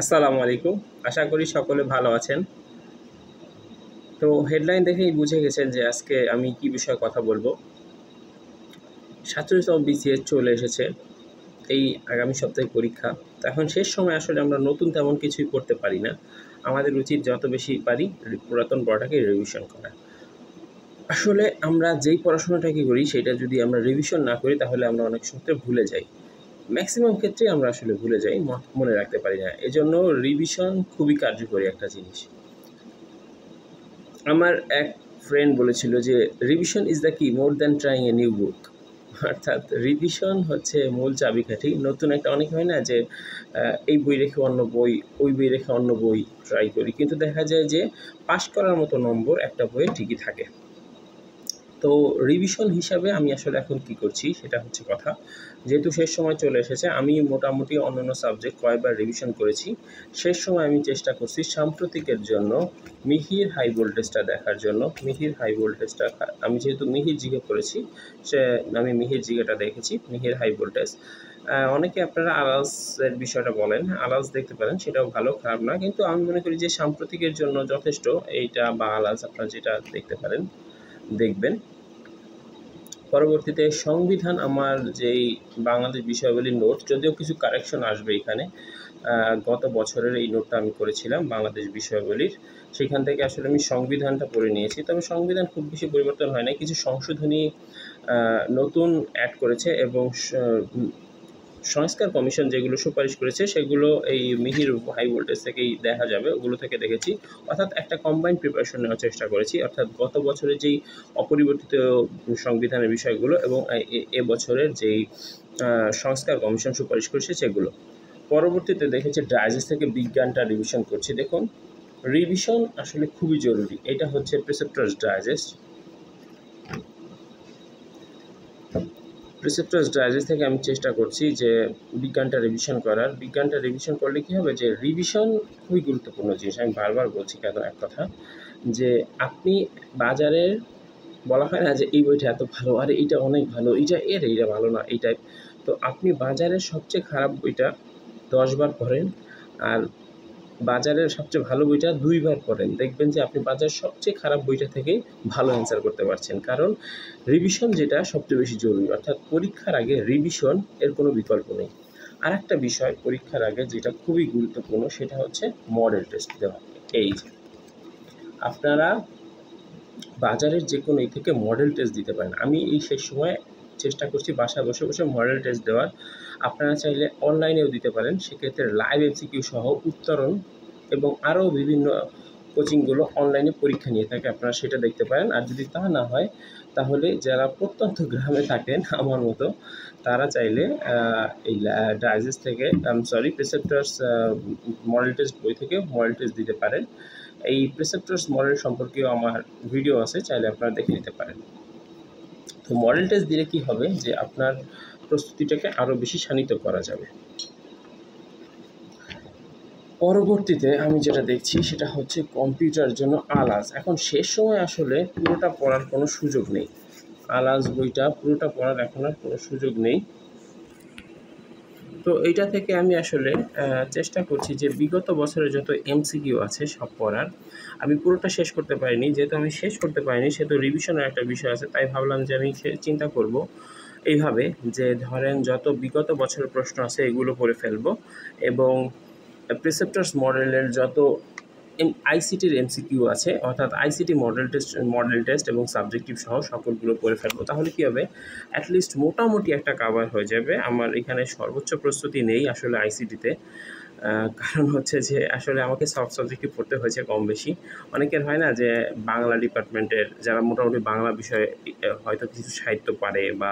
আসসালামু আলাইকুম। আশা করি সকলে ভালো আছেন। তো হেডলাইন দেখেই বুঝে গেছেন যে আজকে আমি কি বিষয়ে কথা বলবো। 47তম বিসিএস চলে এসেছে। এই আগামী সপ্তাহে পরীক্ষা। তো এখন শেষ সময় আসলে আমরা নতুন তেমন কিছুই করতে পারি না। আমাদের উচিত যত বেশি পারি পুরাতন পড়াটাকে রিভিশন করা। আসলে আমরা যেই পড়াশোনাটাকে করি সেটা যদি আমরা রিভিশন না করি তাহলে আমরা অনেক ক্ষেত্রে ভুলে যাই। ম্যাক্সিমাম ক্ষেত্রেই আমরা আসলে ভুলে যাই, মনে রাখতে পারি না। এজন্য রিভিশন খুবই কার্যকরী একটা জিনিস। আমার এক ফ্রেন্ড বলেছিল যে রিভিশন ইজ দ্য কি more than trying a new book. অর্থাৎ রিভিশন হচ্ছে মূল চাবিকাঠি। নতুন একটা অনেক হয় না যে এই বই রেখে অন্য বই, ওই বই রেখে অন্য বই ট্রাই করি, কিন্তু দেখা যায় যে পাশ করার মতো নম্বর একটা বইয়ে ঠিকই থাকে। তো রিভিশন হিসাবে আমি আসলে এখন কি করছি সেটা হচ্ছে কথা। যেহেতু শেষ সময় চলে এসেছে, আমি মোটামুটি অন্যান্য সাবজেক্ট কয়েকবার রিভিশন করেছি। শেষ সময় আমি চেষ্টা করছি সাম্প্রতিকের জন্য মিহির হাই ভোল্টেজটা দেখার জন্য। মিহির হাই ভোল্টেজটা আমি যেহেতু মিহির জিকে করেছি, আমি মিহির জিকেটা দেখেছি, মিহির হাই ভোল্টেজ। অনেকে আপনারা আলাজের বিষয়টা বলেন, আলাজ দেখতে পারেন, সেটাও ভালো, খারাপ না, কিন্তু আমি মনে করি যে সাম্প্রতিকের জন্য যথেষ্ট এইটা বা আলাজ আপনারা যেটা দেখতে পারেন দেখবেন। পরবর্তীতে সংবিধান, আমার যেই বাংলাদেশ বিষয়াবলীর নোট, যদিও কিছু কারেকশন আসবে এখানে। গত বছরের এই নোটটা আমি করেছিলাম বাংলাদেশ বিষয়াবলীর, সেখান থেকে আসলে আমি সংবিধানটা পড়ে নিয়েছি। তবে সংবিধান খুব বেশি পরিবর্তন হয় না, কিছু সংশোধনী নতুন অ্যাড করেছে এবং সংস্কার কমিশন যেগুলো সুপারিশ করেছে সেগুলো এই মিহির হাই ভোল্টেজ থেকেই দেখা যাবে, ওগুলো থেকে দেখেছি। অর্থাৎ একটা কম্বাইন্ড প্রিপারেশন নেওয়ার চেষ্টা করেছি, অর্থাৎ গত বছরের যেই অপরিবর্তিত সংবিধানের বিষয়গুলো এবং এ বছরের যেই সংস্কার কমিশন সুপারিশ করেছে সেগুলো। পরবর্তীতে দেখেছি ডাইজেস্ট থেকে বিজ্ঞানটা রিভিশন করছি। দেখুন, রিভিশন আসলে খুবই জরুরি। এটা হচ্ছে প্রিসেপ্টরস ডাইজেস্ট। প্রিসেপ্টরস ডাইজেস্ট থেকে আমি চেষ্টা করছি যে বিজ্ঞানটা রিভিশন করার। বিজ্ঞানটা রিভিশন করলে কী হবে, যে রিভিশন খুবই গুরুত্বপূর্ণ জিনিস। আমি বারবার বলছি কেন এক কথা, যে আপনি বাজারের বলা হয় না যে এই বইটা এত ভালো, আরে এইটা অনেক ভালো, এইটা ভালো না, এইটাই। তো আপনি বাজারের সবচেয়ে খারাপ বইটা 10 বার পড়েন, আর বাজারের সবচেয়ে ভালো বইটা 2 বার পড়েন, দেখবেন যে আপনি বাজারের সবচেয়ে খারাপ বইটা থেকেই ভালো অ্যান্সার করতে পারছেন। কারণ রিভিশন যেটা সবচেয়ে বেশি জরুরি, অর্থাৎ পরীক্ষার আগে রিভিশন এর কোনো বিকল্প নেই। আরেকটা বিষয় পরীক্ষার আগে যেটা খুবই গুরুত্বপূর্ণ সেটা হচ্ছে মডেল টেস্ট দেওয়া। এই যে আপনারা বাজারের যে কোনো থেকে মডেল টেস্ট দিতে পারেন। আমি এই শেষ সময় চেষ্টা করছি বাসায় বসে বসে মডেল টেস্ট দেওয়ার। আপনারা চাইলে অনলাইনেও দিতে পারেন, সেক্ষেত্রে লাইভ এমসিকিউ সহ উত্তরণ এবং আরও বিভিন্ন কোচিংগুলো অনলাইনে পরীক্ষা নিয়ে থাকে, আপনারা সেটা দেখতে পারেন। আর যদি তা না হয় তাহলে যারা প্রত্যন্ত গ্রামে থাকেন আমার মতো, তারা চাইলে এই ডাইজেস্ট থেকে প্রিসেপ্টরস মডেল টেস্ট বই থেকে মডেল টেস্ট দিতে পারেন। এই প্রিসেপ্টরস মডেল সম্পর্কেও আমার ভিডিও আছে, চাইলে আপনারা দেখে নিতে পারেন। তো মডেল টেস্ট দিলে কি হবে, যে আপনার প্রস্তুতিটাকে আরও বেশি শানিত করা যাবে। পরবর্তীতে আমি যেটা দেখছি সেটা হচ্ছে কম্পিউটারের জন্য আলাজ। এখন শেষ সময় আসলে পুরোটা পড়ার কোনো সুযোগ নেই। আলাজ বইটা পুরোটা পড়ার এখন আর কোনো সুযোগ নেই। তো এইটা থেকে আমি আসলে চেষ্টা করছি যে বিগত বছরে যত এমসিকিউ আছে সব পড়ার। আমি পুরোটা শেষ করতে পারিনি, যেহেতু আমি শেষ করতে পারিনি সেহেতু রিভিশনের একটা বিষয় আছে, তাই ভাবলাম যে আমি চিন্তা করব এইভাবে, যে ধরেন যত বিগত বছরের প্রশ্ন আছে এগুলো পড়ে ফেলবো এবং প্রিসেপ্টরস মডেলের যত আইসিটির এমসিকিউ আছে, অর্থাৎ আইসিটি মডেল টেস্ট এবং সাবজেক্টিভ সহ সকলগুলো পড়ে ফেলবো। তাহলে কী হবে, অ্যাটলিস্ট মোটামুটি একটা কাভার হয়ে যাবে। আমার এখানে সর্বোচ্চ প্রস্তুতি নেই আসলে আইসিটিতে, কারণ হচ্ছে যে আসলে আমাকে সব সাবজেক্টই পড়তে হয়েছে কম বেশি। অনেকের হয় না যে বাংলা ডিপার্টমেন্টের যারা মোটামুটি বাংলা বিষয়ে হয়তো কিছু সাহিত্য পারে, বা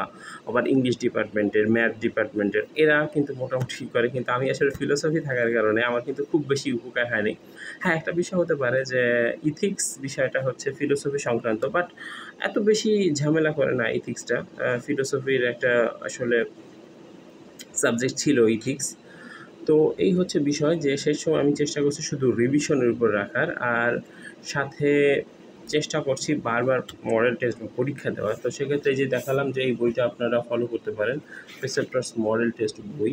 আবার ইংলিশ ডিপার্টমেন্টের, ম্যাথ ডিপার্টমেন্টের, এরা কিন্তু মোটামুটি করে, কিন্তু আমি আসলে ফিলোসফি থাকার কারণে আমার কিন্তু খুব বেশি উপকার হয়নি। হ্যাঁ, একটা বিষয় হতে পারে যে ইথিক্স বিষয়টা হচ্ছে ফিলোসফি সংক্রান্ত, বাট এত বেশি ঝামেলা করে না ইথিক্সটা। ফিলোসফির একটা আসলে সাবজেক্ট ছিল ইথিক্স। তো এই হচ্ছে বিষয়, যে শেষ সময় আমি চেষ্টা করছি শুধু রিভিশনের উপর রাখার, আর সাথে চেষ্টা করছি বারবার মডেল টেস্ট বা পরীক্ষা দেওয়ার। তো সেক্ষেত্রে এই যে দেখালাম যে এই বইটা আপনারা ফলো করতে পারেন, প্রিসেপ্টরস মডেল টেস্ট বই।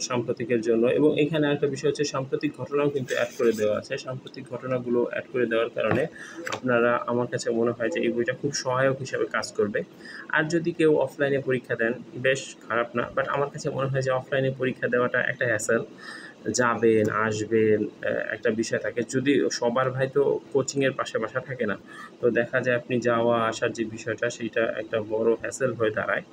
সাম্প্রতিকের জন্য। এবং এখানে আরেকটা বিষয় হচ্ছে সাম্প্রতিক ঘটনাও কিন্তু অ্যাড করে দেওয়া আছে। সাম্প্রতিক ঘটনাগুলো অ্যাড করে দেওয়ার কারণে আপনারা, আমার কাছে মনে হয় যে এই বইটা খুব সহায়ক হিসাবে কাজ করবে। আর যদি কেউ অফলাইনে পরীক্ষা দেন, বেশ খারাপ না, বাট আমার কাছে মনে হয় যে অফলাইনে পরীক্ষা দেওয়াটা একটা হ্যাসেল। যাবেন, আসবেন, একটা বিষয় থাকে। যদি সবার ভাই তো কোচিংয়ের পাশে বাসা থাকে না, তো দেখা যায় আপনি যাওয়া আসার যে বিষয়টা, সেইটা একটা বড় হ্যাসেল হয়ে দাঁড়ায়।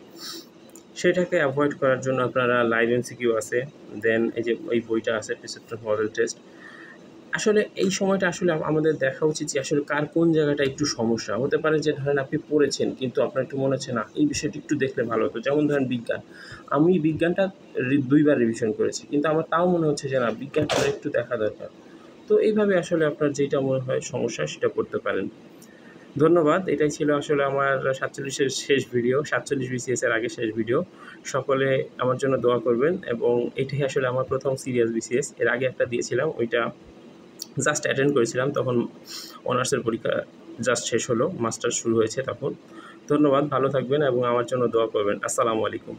সেটাকে অ্যাভয়েড করার জন্য আপনারা লাইভ এমসিকিউ আছে, দেন এই যে এই বইটা আছে প্রিসেপ্টর মডেল টেস্ট। আসলে এই সময়টা আসলে আমাদের দেখা উচিত যে আসলে কার কোন জায়গাটা একটু সমস্যা হতে পারে। যে ধরেন আপনি পড়েছেন কিন্তু আপনার একটু মনে হচ্ছে না এই বিষয়টা একটু দেখলে ভালো হতো। যেমন ধরেন বিজ্ঞান, আমি বিজ্ঞানটা 2 বার রিভিশন করেছি, কিন্তু আমার তাও মনে হচ্ছে যে না, বিজ্ঞানটা একটু দেখা দরকার। তো এইভাবে আসলে আপনার যেটা মনে হয় সমস্যা সেটা করতে পারেন। ধন্যবাদ। এটাই ছিল আসলে আমার 47-এর শেষ ভিডিও, 47 বিসিএস এর আগে শেষ ভিডিও। সকলে আমার জন্য দোয়া করবেন, এবং এটাই আসলে আমার প্রথম সিরিয়াস বিসিএস। এর আগে একটা দিয়েছিলাম, ওইটা জাস্ট অ্যাটেন্ড করেছিলাম, তখন অনার্সের পরীক্ষা জাস্ট শেষ হলো, মাস্টার্স শুরু হয়েছে তখন। ধন্যবাদ, ভালো থাকবেন এবং আমার জন্য দোয়া করবেন। আসসালামু আলাইকুম।